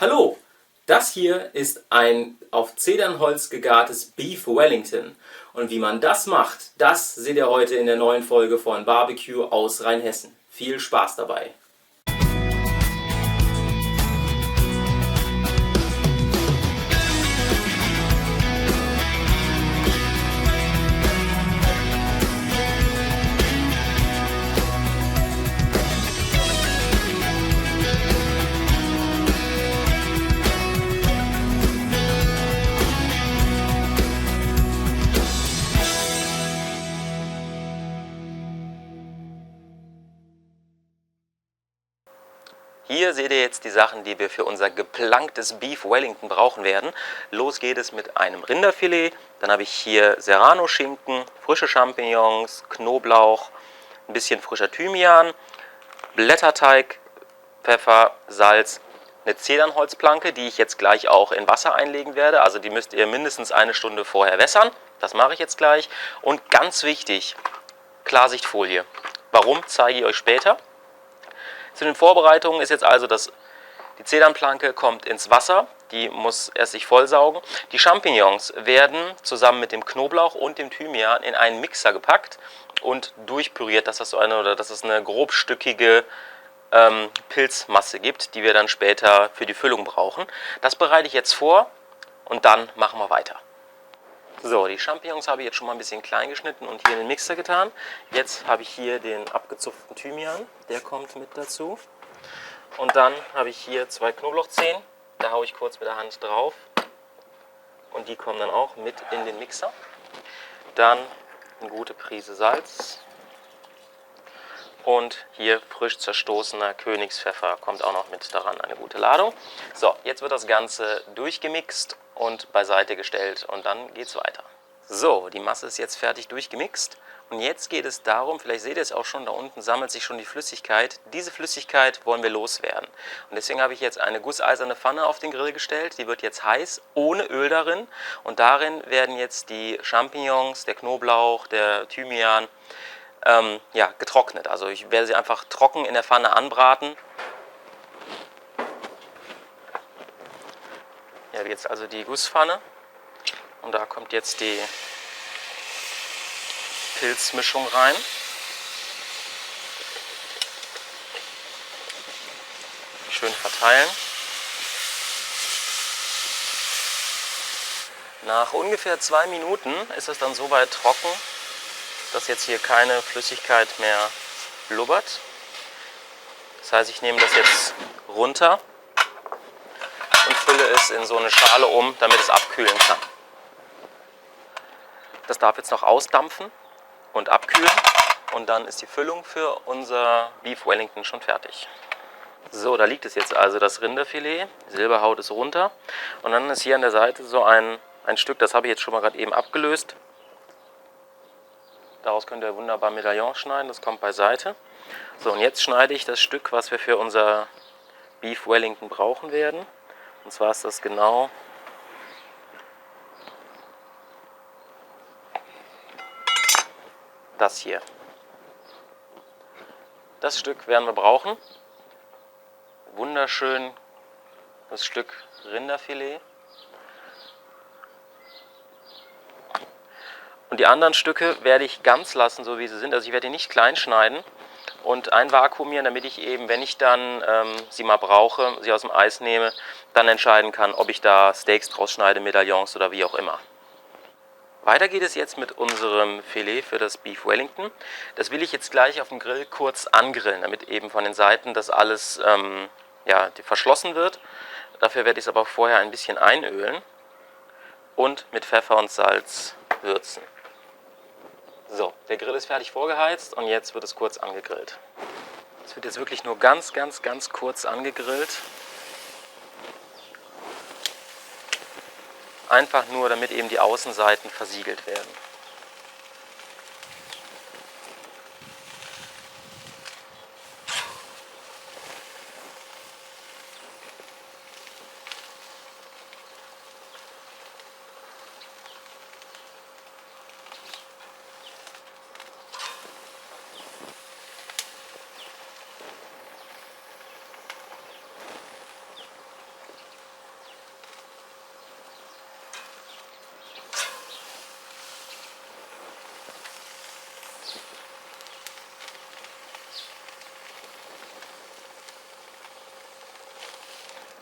Hallo, das hier ist ein auf Zedernholz gegartes Beef Wellington und wie man das macht, das seht ihr heute in der neuen Folge von Barbecue aus Rheinhessen. Viel Spaß dabei! Hier seht ihr jetzt die Sachen, die wir für unser geplanktes Beef Wellington brauchen werden. Los geht es mit einem Rinderfilet. Dann habe ich hier Serrano-Schinken, frische Champignons, Knoblauch, ein bisschen frischer Thymian, Blätterteig, Pfeffer, Salz, eine Zedernholzplanke, die ich jetzt gleich auch in Wasser einlegen werde. Also die müsst ihr mindestens eine Stunde vorher wässern. Das mache ich jetzt gleich. Und ganz wichtig, Klarsichtfolie. Warum, zeige ich euch später. Zu den Vorbereitungen ist jetzt also, dass die Zedernplanke kommt ins Wasser, die muss erst sich vollsaugen. Die Champignons werden zusammen mit dem Knoblauch und dem Thymian in einen Mixer gepackt und durchpüriert, dass es eine grobstückige Pilzmasse gibt, die wir dann später für die Füllung brauchen. Das bereite ich jetzt vor und dann machen wir weiter. So, die Champignons habe ich jetzt schon mal ein bisschen klein geschnitten und hier in den Mixer getan. Jetzt habe ich hier den abgezupften Thymian, der kommt mit dazu. Und dann habe ich hier 2 Knoblauchzehen, da haue ich kurz mit der Hand drauf. Und die kommen dann auch mit in den Mixer. Dann eine gute Prise Salz. Und hier frisch zerstoßener Königspfeffer kommt auch noch mit daran, eine gute Ladung. So, jetzt wird das Ganze durchgemixt und beiseite gestellt und dann geht es weiter. So, die Masse ist jetzt fertig durchgemixt und jetzt geht es darum, vielleicht seht ihr es auch schon, da unten sammelt sich schon die Flüssigkeit. Diese Flüssigkeit wollen wir loswerden und deswegen habe ich jetzt eine gusseiserne Pfanne auf den Grill gestellt. Die wird jetzt heiß, ohne Öl darin und darin werden jetzt die Champignons, der Knoblauch, der Thymian getrocknet. Also ich werde sie einfach trocken in der Pfanne anbraten. Hier habe ich jetzt also die Gusspfanne und da kommt jetzt die Pilzmischung rein. Schön verteilen. Nach ungefähr 2 Minuten ist es dann so weit trocken, dass jetzt hier keine Flüssigkeit mehr blubbert. Das heißt, ich nehme das jetzt runter und fülle es in so eine Schale um, damit es abkühlen kann. Das darf jetzt noch ausdampfen und abkühlen und dann ist die Füllung für unser Beef Wellington schon fertig. So, da liegt es jetzt also, das Rinderfilet. Die Silberhaut ist runter und dann ist hier an der Seite so ein Stück, das habe ich jetzt schon mal gerade eben abgelöst. Daraus könnt ihr wunderbar Medaillons schneiden, das kommt beiseite. So, und jetzt schneide ich das Stück, was wir für unser Beef Wellington brauchen werden. Und zwar ist das genau das hier. Das Stück werden wir brauchen. Wunderschön das Stück Rinderfilet. Und die anderen Stücke werde ich ganz lassen, so wie sie sind. Also ich werde die nicht klein schneiden und einvakuumieren, damit ich eben, wenn ich dann sie mal brauche, sie aus dem Eis nehme, dann entscheiden kann, ob ich da Steaks draus schneide, Medaillons oder wie auch immer. Weiter geht es jetzt mit unserem Filet für das Beef Wellington. Das will ich jetzt gleich auf dem Grill kurz angrillen, damit eben von den Seiten das alles verschlossen wird. Dafür werde ich es aber vorher ein bisschen einölen und mit Pfeffer und Salz würzen. So, der Grill ist fertig vorgeheizt und jetzt wird es kurz angegrillt. Es wird jetzt wirklich nur ganz kurz angegrillt. Einfach nur, damit eben die Außenseiten versiegelt werden.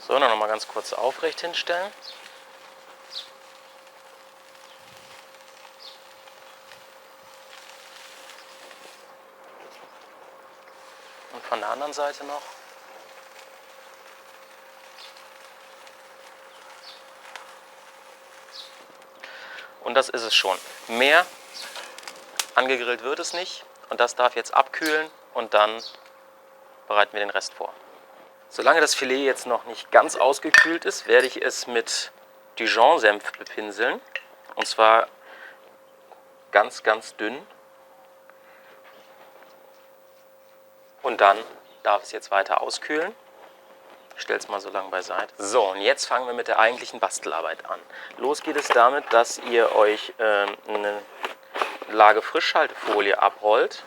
So, dann nochmal ganz kurz aufrecht hinstellen. Und von der anderen Seite noch. Und das ist es schon. Mehr angegrillt wird es nicht. Und das darf jetzt abkühlen und dann bereiten wir den Rest vor. Solange das Filet jetzt noch nicht ganz ausgekühlt ist, werde ich es mit Dijon-Senf bepinseln. Und zwar ganz, ganz dünn. Und dann darf es jetzt weiter auskühlen. Ich stelle es mal so lange beiseite. So, und jetzt fangen wir mit der eigentlichen Bastelarbeit an. Los geht es damit, dass ihr euch eine Lage Frischhaltefolie abrollt.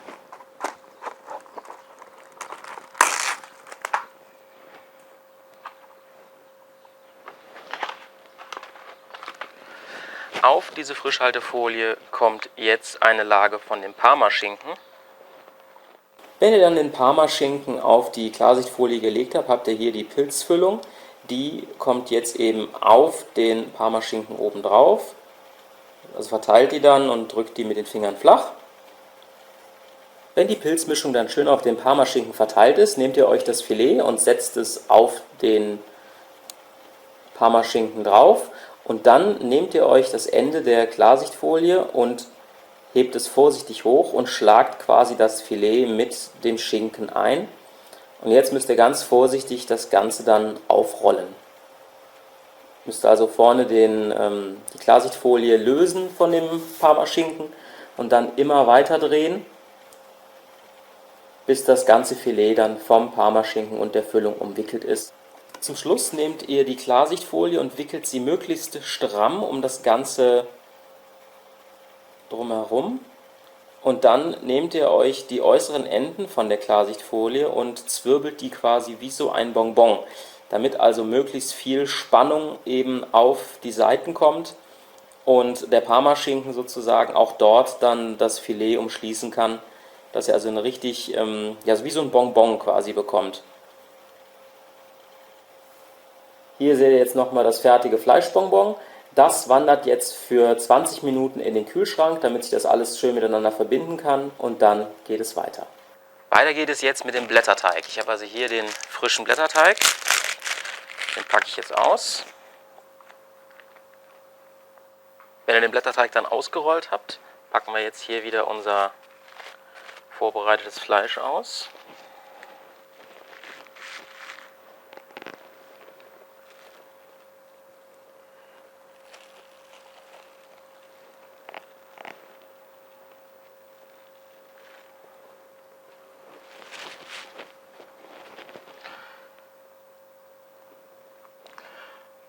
Auf diese Frischhaltefolie kommt jetzt eine Lage von dem Parmaschinken. Wenn ihr dann den Parmaschinken auf die Klarsichtfolie gelegt habt, habt ihr hier die Pilzfüllung. Die kommt jetzt eben auf den Parmaschinken oben drauf. Also verteilt die dann und drückt die mit den Fingern flach. Wenn die Pilzmischung dann schön auf dem Parmaschinken verteilt ist, nehmt ihr euch das Filet und setzt es auf den Parmaschinken drauf. Und dann nehmt ihr euch das Ende der Klarsichtfolie und hebt es vorsichtig hoch und schlagt quasi das Filet mit dem Schinken ein. Und jetzt müsst ihr ganz vorsichtig das Ganze dann aufrollen. Müsst also vorne die Klarsichtfolie lösen von dem Parmaschinken und dann immer weiter drehen, bis das ganze Filet dann vom Parmaschinken und der Füllung umwickelt ist. Zum Schluss nehmt ihr die Klarsichtfolie und wickelt sie möglichst stramm um das Ganze drumherum. Und dann nehmt ihr euch die äußeren Enden von der Klarsichtfolie und zwirbelt die quasi wie so ein Bonbon, damit also möglichst viel Spannung eben auf die Seiten kommt und der Parmaschinken sozusagen auch dort dann das Filet umschließen kann, dass er also eine richtig, ja, wie so ein Bonbon quasi bekommt. Hier seht ihr jetzt nochmal das fertige Fleischbonbon. Das wandert jetzt für 20 Minuten in den Kühlschrank, damit sich das alles schön miteinander verbinden kann und dann geht es weiter. Weiter geht es jetzt mit dem Blätterteig. Ich habe also hier den frischen Blätterteig. Den packe ich jetzt aus. Wenn ihr den Blätterteig dann ausgerollt habt, packen wir jetzt hier wieder unser vorbereitetes Fleisch aus.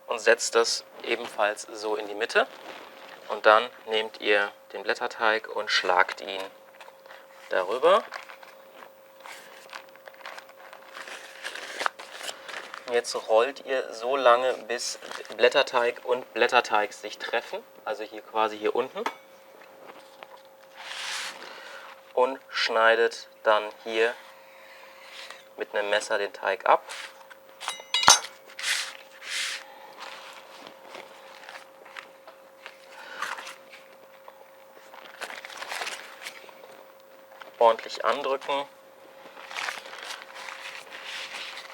Und setzt das ebenfalls so in die Mitte. Und dann nehmt ihr den Blätterteig und schlagt ihn darüber. Jetzt rollt ihr so lange, bis Blätterteig und Blätterteig sich treffen, also hier quasi hier unten. Und schneidet dann hier mit einem Messer den Teig ab. Ordentlich andrücken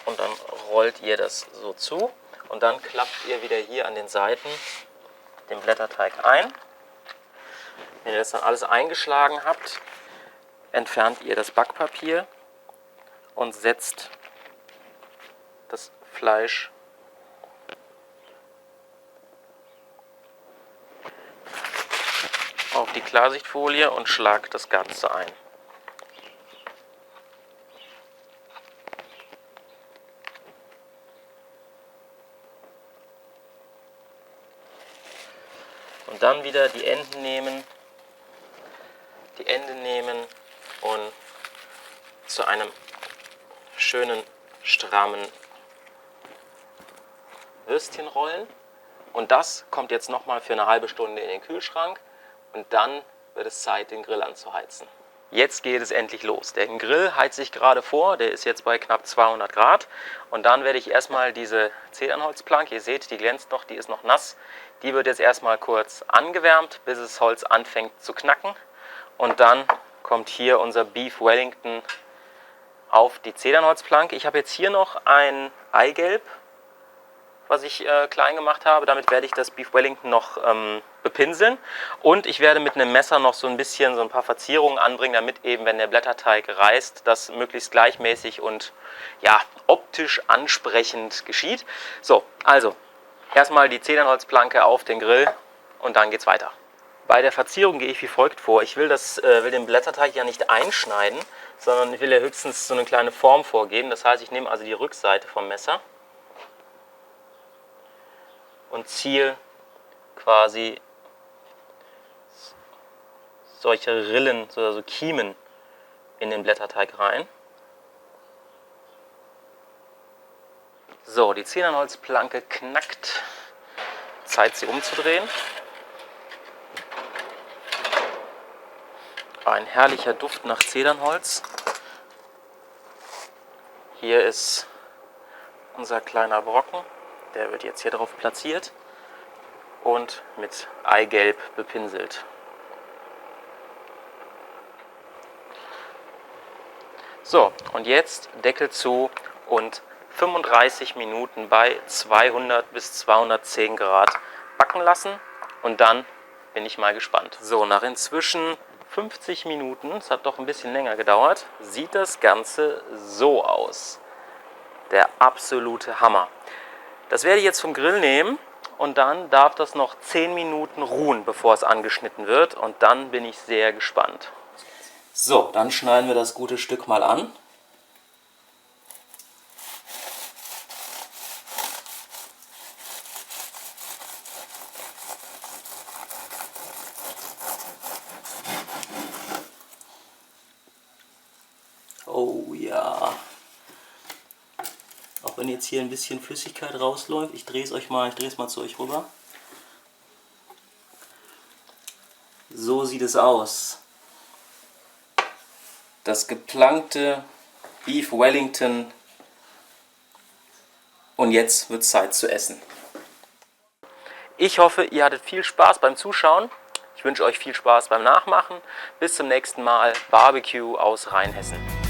und dann rollt ihr das so zu und dann klappt ihr wieder hier an den Seiten den Blätterteig ein. Wenn ihr das dann alles eingeschlagen habt, entfernt ihr das Backpapier und setzt das Fleisch auf die Klarsichtfolie und schlagt das Ganze ein. Und dann wieder die Enden nehmen und zu einem schönen, strammen Würstchen rollen. Und das kommt jetzt nochmal für eine halbe Stunde in den Kühlschrank und dann wird es Zeit, den Grill anzuheizen. jetzt geht es endlich los. Der Grill heizt sich gerade vor, der ist jetzt bei knapp 200 Grad. Und dann werde ich erstmal diese Zedernholzplanke, ihr seht, die glänzt noch, die ist noch nass. Die wird jetzt erstmal kurz angewärmt, bis das Holz anfängt zu knacken. Und dann kommt hier unser Beef Wellington auf die Zedernholzplanke. Ich habe jetzt hier noch ein Eigelb, was ich klein gemacht habe. Damit werde ich das Beef Wellington noch bepinseln. Und ich werde mit einem Messer noch so ein paar Verzierungen anbringen, damit eben, wenn der Blätterteig reißt, das möglichst gleichmäßig und ja, optisch ansprechend geschieht. So, also erstmal die Zedernholzplanke auf den Grill und dann geht's weiter. Bei der Verzierung gehe ich wie folgt vor. Ich will den Blätterteig ja nicht einschneiden, sondern ich will ja höchstens so eine kleine Form vorgeben. Das heißt, ich nehme also die Rückseite vom Messer und ziehe quasi solche Rillen, also Kiemen in den Blätterteig rein. So, die Zedernholzplanke knackt. Zeit, sie umzudrehen. Ein herrlicher Duft nach Zedernholz. Hier ist unser kleiner Brocken. Der wird jetzt hier drauf platziert und mit Eigelb bepinselt. So, und jetzt Deckel zu und 35 Minuten bei 200 bis 210 Grad backen lassen und dann bin ich mal gespannt. So, nach inzwischen 50 Minuten, es hat doch ein bisschen länger gedauert, sieht das Ganze so aus. Der absolute Hammer. Das werde ich jetzt vom Grill nehmen und dann darf das noch 10 Minuten ruhen, bevor es angeschnitten wird und dann bin ich sehr gespannt. So, dann schneiden wir das gute Stück mal an. Oh ja. Auch wenn jetzt hier ein bisschen Flüssigkeit rausläuft, ich drehe es mal zu euch rüber. So sieht es aus. Das geplankte Beef Wellington. Und jetzt wird es Zeit zu essen. Ich hoffe, ihr hattet viel Spaß beim Zuschauen. Ich wünsche euch viel Spaß beim Nachmachen. Bis zum nächsten Mal. Barbecue aus Rheinhessen.